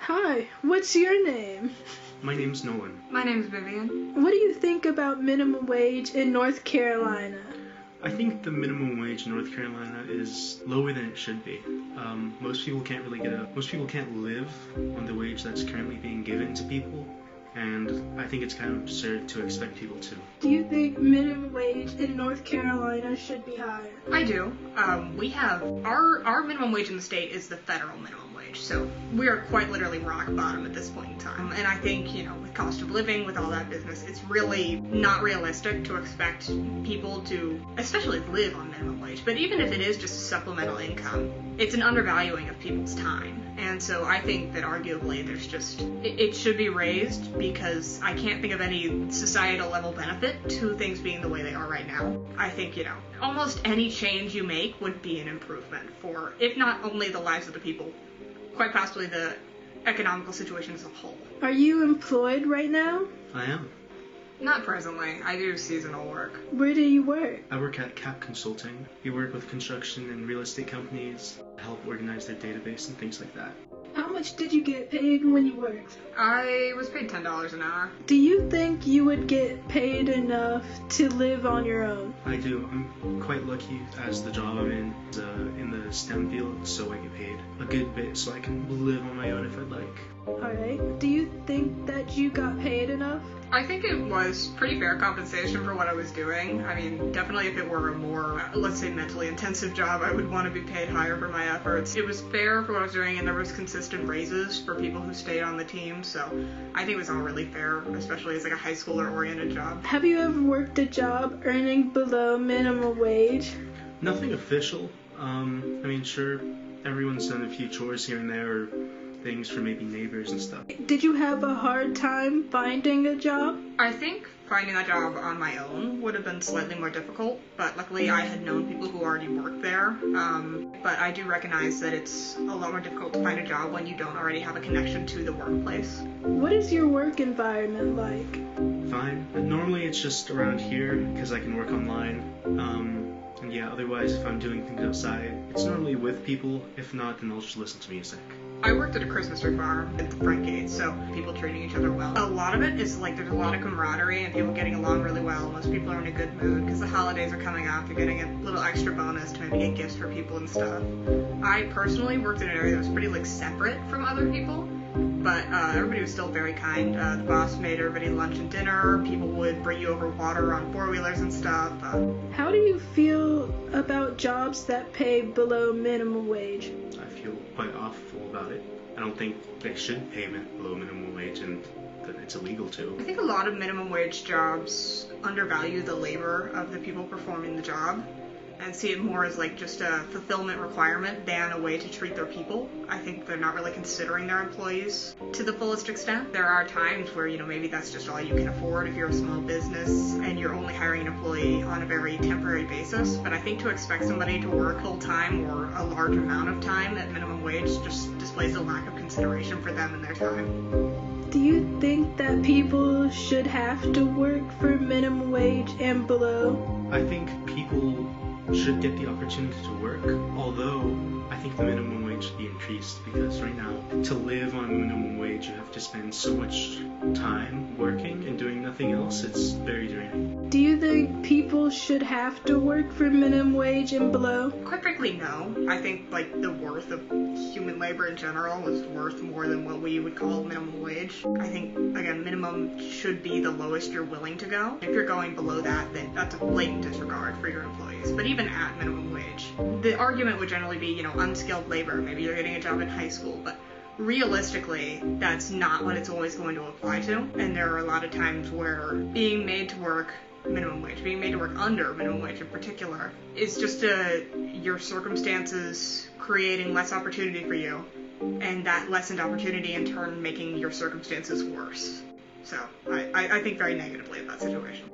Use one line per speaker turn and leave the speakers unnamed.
Hi, what's your name?
My name's Nolan.
My name's Vivian.
What do you think about minimum wage in North Carolina?
I think the minimum wage in North Carolina is lower than it should be. Most people can't live on the wage that's currently being given to people, and I think it's kind of absurd to expect people to.
Do you think minimum wage in North Carolina should be higher?
I do. We have our minimum wage in the state is the federal minimum wage, so we are quite literally rock bottom at this point in time. And I think, with cost of living, with all that business, it's really not realistic to expect people to, especially live on minimum wage. But even if it is just a supplemental income, it's an undervaluing of people's time. And so I think that arguably it should be raised, because I can't think of any societal level benefit to things being the way they are right now. I think, almost any change you make would be an improvement for, if not only the lives of the people, quite possibly the economical situation as a whole.
Are you employed right now?
I am.
Not presently. I do seasonal work.
Where do you work?
I work at CAP Consulting. We work with construction and real estate companies, help organize their database and things like that.
How much did you get paid when you worked?
I was paid $10 an hour.
Do you think you would get paid enough to live on your own?
I do. I'm quite lucky as the job I'm in is in the STEM field, so I get paid a good bit so I can live on my own if I'd like.
Alright. Do you think that you got paid enough?
I think it was pretty fair compensation for what I was doing. I mean, definitely if it were a more, let's say, mentally intensive job, I would want to be paid higher for my efforts. It was fair for what I was doing, and there was consistent raises for people who stayed on the team, so I think it was all really fair, especially as like a high schooler-oriented job.
Have you ever worked a job earning below minimum wage?
Nothing official. Sure, everyone's done a few chores here and there, or things for maybe neighbors and stuff.
Did you have a hard time finding a job?
I think finding that job on my own would have been slightly more difficult, but luckily I had known people who already worked there. But I do recognize that it's a lot more difficult to find a job when you don't already have a connection to the workplace.
What is your work environment like?
Fine. But normally it's just around here because I can work online. And yeah, otherwise if I'm doing things outside, it's normally with people. If not, then I'll just listen to music.
I worked at a Christmas tree farm at the front gate, so people treating each other well. A lot of it is like there's a lot of camaraderie and people getting along really well. Most people are in a good mood because the holidays are coming up. You're getting a little extra bonus to maybe get gifts for people and stuff. I personally worked in an area that was pretty separate from other people, but everybody was still very kind. The boss made everybody lunch and dinner. People would bring you over water on four-wheelers and stuff.
How do you feel about jobs that pay below minimum wage?
I feel quite awful about it. I don't think they should pay below minimum wage, and that it's illegal to.
I think a lot of minimum wage jobs undervalue the labor of the people performing the job and see it more as like just a fulfillment requirement than a way to treat their people. I think they're not really considering their employees to the fullest extent. There are times where, maybe that's just all you can afford if you're a small business and you're only hiring an employee on a very temporary basis. But I think to expect somebody to work full time or a large amount of time at minimum wage just displays a lack of consideration for them and their time.
Do you think that people should have to work for minimum wage and below?
I think people should get the opportunity to work, although I think the minimum wage should be increased, because right now, to live on minimum wage, you have to spend so much time working and doing nothing else. It's very draining.
Do you think people should have to work for minimum wage and below?
Quite frankly, no. I think the worth of human labor in general is worth more than what we would call minimum wage. I think, again, minimum should be the lowest you're willing to go. If you're going below that, then that's a blatant disregard for your employees. But even at minimum wage, the argument would generally be, unskilled labor. Maybe you're getting a job in high school, but realistically, that's not what it's always going to apply to. And there are a lot of times where being made to work minimum wage, being made to work under minimum wage in particular, is just your circumstances creating less opportunity for you, and that lessened opportunity in turn making your circumstances worse. So I think very negatively of that situation.